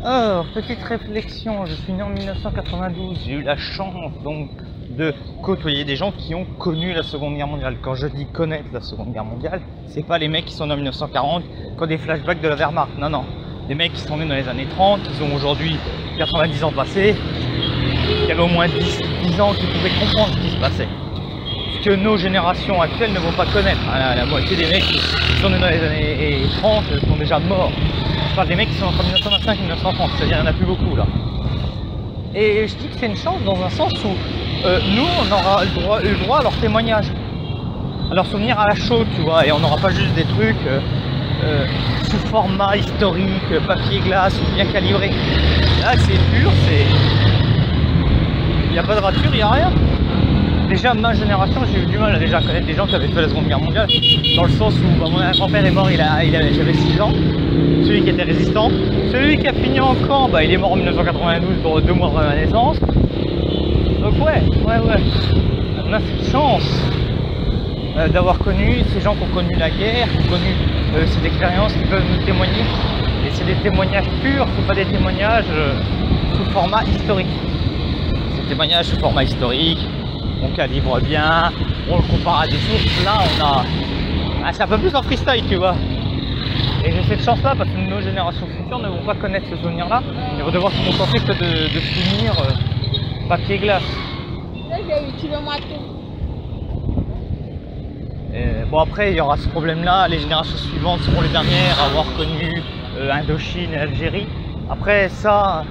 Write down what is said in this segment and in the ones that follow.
Alors, petite réflexion, je suis né en 1992, j'ai eu la chance donc de côtoyer des gens qui ont connu la Seconde Guerre mondiale. Quand je dis connaître la Seconde Guerre mondiale, c'est pas les mecs qui sont nés en 1940, qui ont des flashbacks de la Wehrmacht, non, non. Des mecs qui sont nés dans les années 30, qui ont aujourd'hui 90 ans passés, qui avaient au moins 10 ans, qui pouvaient comprendre ce qui se passait. Ce que nos générations actuelles ne vont pas connaître. La moitié des mecs qui sont nés dans les années 30 sont déjà morts. Je parle des mecs qui sont entre 1925 et 1930, c'est-à-dire qu'il n'y en a plus beaucoup là. Et je dis que c'est une chance dans un sens où nous, on aura eu le droit à leur témoignage, à leur souvenir à la chaude, tu vois, et on n'aura pas juste des trucs sous format historique, papier glace ou bien calibré. Là, c'est pur, c'est... Il n'y a pas de rature, il n'y a rien. Déjà, ma génération, j'ai eu du mal déjà à connaître des gens qui avaient fait la Seconde Guerre mondiale, dans le sens où mon grand-père est mort, j'avais 6 ans, celui qui était résistant. Celui qui a fini en camp, il est mort en 1992, pour 2 mois après ma naissance. Donc ouais, on a cette chance d'avoir connu ces gens qui ont connu la guerre, qui ont connu cette expérience, qui peuvent nous témoigner. Et c'est des témoignages purs, c'est pas des témoignages sous format historique. C'est des témoignages sous format historique. On calibre bien, on le compare à des sources, là on a... c'est un peu plus en freestyle, tu vois. Et j'ai cette chance là parce que nos générations futures ne vont pas connaître ce souvenir là, ils vont devoir se contenter que de souvenirs papier glace. Bon après il y aura ce problème là, les générations suivantes seront les dernières à avoir connu Indochine et Algérie. Après ça,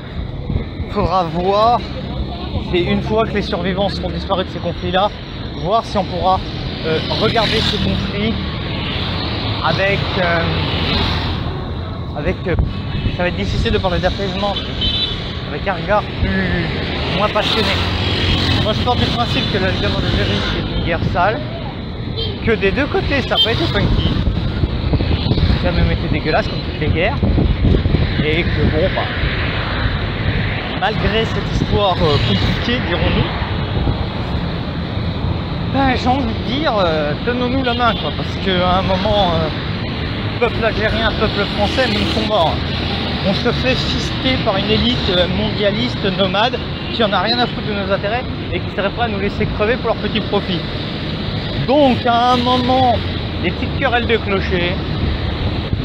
il faudra voir. Et une fois que les survivants seront disparus de ces conflits-là, voir si on pourra regarder ces conflits avec... ça va être difficile de parler d'apaisement, avec un regard moins passionné. Moi je pars du principe que la guerre d'Algérie c'est une guerre sale, que des deux côtés ça n'a pas été funky, ça a même été dégueulasse comme toutes les guerres, et que bon malgré cette histoire compliquée, dirons-nous, j'ai envie de dire, tenons-nous la main, quoi, parce qu'à un moment, peuple algérien, peuple français, nous sommes morts. On se fait fister par une élite mondialiste, nomade, qui en a rien à foutre de nos intérêts et qui serait prêt à nous laisser crever pour leur petit profit. Donc, à un moment, des petites querelles de clocher,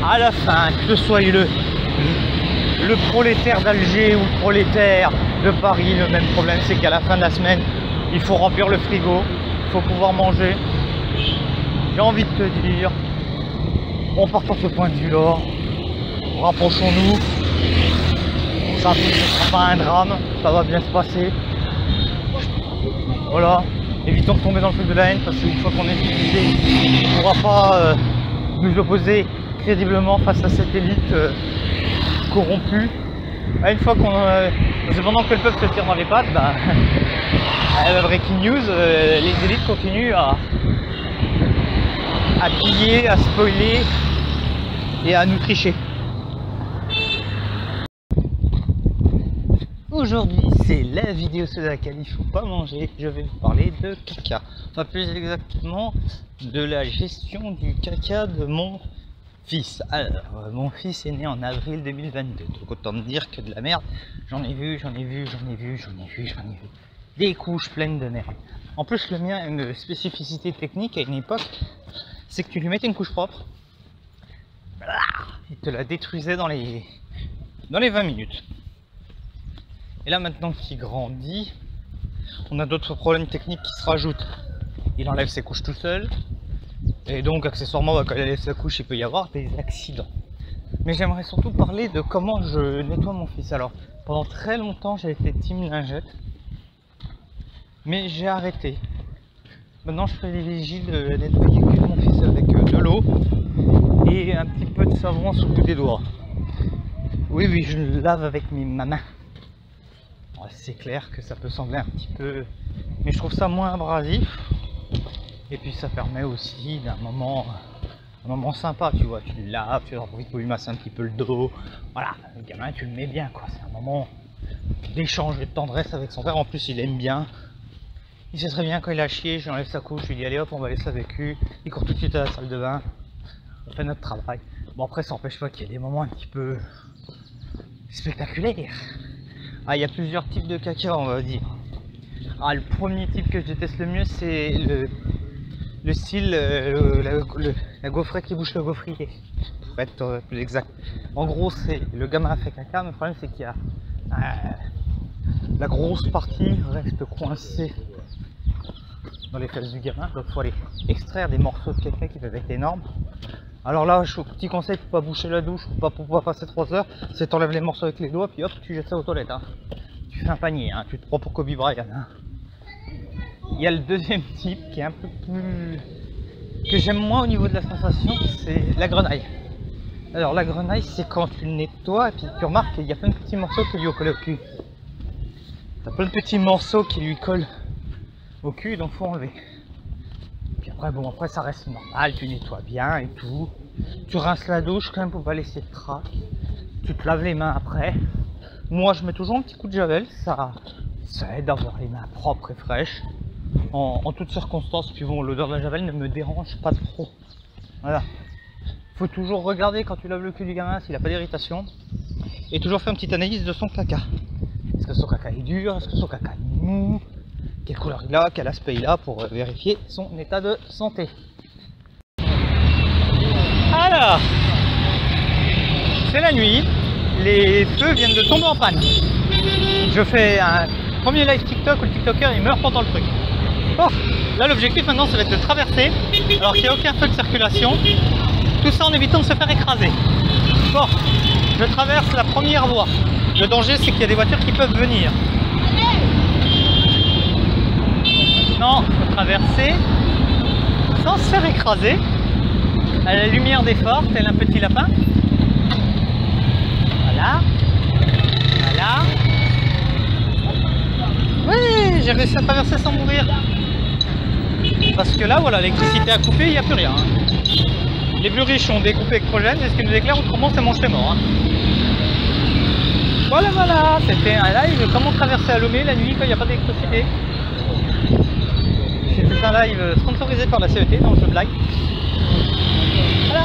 à la fin, que ce soit le prolétaire d'Alger ou le prolétaire de Paris, le même problème, c'est qu'à la fin de la semaine, il faut remplir le frigo, il faut pouvoir manger. J'ai envie de te dire, on part sur ce point de vue-là, rapprochons-nous, ça ne sera pas un drame, ça va bien se passer. Voilà, évitons de tomber dans le feu de la haine, parce qu'une fois qu'on est divisé, on ne pourra pas nous opposer crédiblement face à cette élite corrompu. Une fois qu'on c'est pendant que le peuple se tire dans les pattes, breaking news, les élites continuent à piller, à spoiler et à nous tricher. Aujourd'hui c'est la vidéo sur laquelle il faut pas manger, je vais vous parler de caca, enfin plus exactement de la gestion du caca de mon fils. Alors, mon fils est né en avril 2022, donc autant me dire que de la merde, j'en ai vu. Des couches pleines de merde. En plus, le mien a une spécificité technique à une époque, c'est que tu lui mettais une couche propre, il te la détruisait dans les 20 minutes. Et là, maintenant qu'il grandit, on a d'autres problèmes techniques qui se rajoutent. Il enlève ses couches tout seul. Et donc accessoirement quand il lève sa couche il peut y avoir des accidents. Mais j'aimerais surtout parler de comment je nettoie mon fils. Alors pendant très longtemps j'ai été team lingette, mais j'ai arrêté. Maintenant je privilégie de nettoyer que mon fils avec de l'eau et un petit peu de savon sous le bout des doigts. Oui je le lave avec ma main. Ouais, c'est clair que ça peut sembler un petit peu, mais je trouve ça moins abrasif. Et puis ça permet aussi d'un moment sympa, tu vois, tu le laves, tu en profites pour lui masser un petit peu le dos, voilà, le gamin tu le mets bien quoi, c'est un moment d'échange et de tendresse avec son père, en plus il aime bien, il sait très bien quand il a chié, je lui enlève sa couche, je lui dis allez hop on va laisser avec lui, il court tout de suite à la salle de bain, on fait notre travail. Bon après ça n'empêche pas qu'il y a des moments un petit peu spectaculaire. Ah, il y a plusieurs types de caca, on va dire. Ah, le premier type que je déteste le mieux, c'est le style, la gaufrette qui bouche le gaufrier, pour être plus exact. En gros, c'est le gamin a fait caca, mais le problème c'est qu'il y a la grosse partie reste coincée dans les fesses du gamin, donc il faut aller extraire des morceaux de caca qui peuvent être énormes. Alors là, petit conseil pour pas boucher la douche, pour pas passer 3 heures, c'est t'enlèves les morceaux avec les doigts, puis hop, tu jettes ça aux toilettes. Hein. Tu fais un panier, hein. Tu te prends pour Kobe Bryant. Hein. Il y a le deuxième type qui est un peu plus... que j'aime moins au niveau de la sensation, c'est la grenaille. Alors la grenaille, c'est quand tu le nettoies et puis tu remarques qu'il y a plein de petits morceaux qui lui collent au cul. T'as plein de petits morceaux qui lui collent au cul, donc faut enlever. Puis après, bon, après ça reste normal, tu nettoies bien et tout. Tu rinces la douche quand même pour pas laisser de traces. Tu te laves les mains après. Moi, je mets toujours un petit coup de javel, ça aide à avoir les mains propres et fraîches. En toutes circonstances, puis bon, l'odeur de la javel ne me dérange pas trop. Voilà. Faut toujours regarder quand tu laves le cul du gamin s'il n'a pas d'irritation. Et toujours faire une petite analyse de son caca. Est-ce que son caca est dur? Est-ce que son caca est mou? Quelle couleur il a? Quel aspect il a? Pour vérifier son état de santé. Alors, c'est la nuit. Les feux viennent de tomber en panne. Je fais un premier live TikTok où le TikToker il meurt pendant le truc. Bon, là l'objectif maintenant ça va être de traverser alors qu'il n'y a aucun feu de circulation. Tout ça en évitant de se faire écraser. Bon, je traverse la première voie. Le danger c'est qu'il y a des voitures qui peuvent venir. Non, il faut traverser sans se faire écraser. À la lumière des phares, tel un petit lapin. Voilà. Voilà. Oui, j'ai réussi à traverser sans mourir. Parce que là, voilà, l'électricité a coupé, il n'y a plus rien. Hein. Les plus riches ont découpé électrogène, c'est ce qui nous éclaire, autrement c'est mangé mort. Hein. Voilà, voilà, c'était un live comment traverser à Lomé la nuit quand il n'y a pas d'électricité. C'est un live sponsorisé par la CET, non je blague. Voilà.